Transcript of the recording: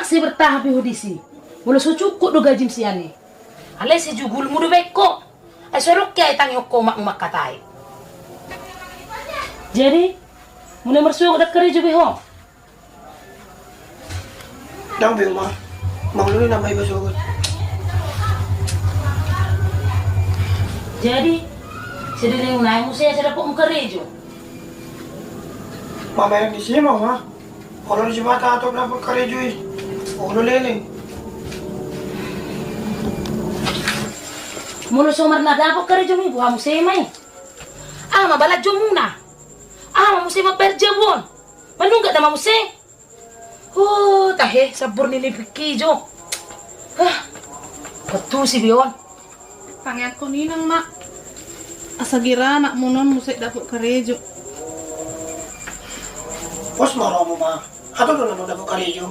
maksi bertahan hudisi. Mula so cukup do gajim siani. Ale si jugul mudu beko. Ay sorok kaya itang yung komak makatay. Jadi, mulai mersuang udah kerja beho. Dang be ma. Mangluli na may basugot. Jadi, sedih yung naik musaya saya dapat kerja. Mama yang di sini mau ma. Kalau di Jumata atau dapat karejo eh. Ulo lele. Mula somar na dapat kerja mi buah musaya mai. Mabalat jo muna. Musaya maperjabon. Manunggat na musaya. Tahe sabur nili pikijo. Betul si Bion. Pangyat ko ninang mak. Asagira nak munon musik dapat karejo. Bos marah mo ma. Ato doon naman dapat karejo.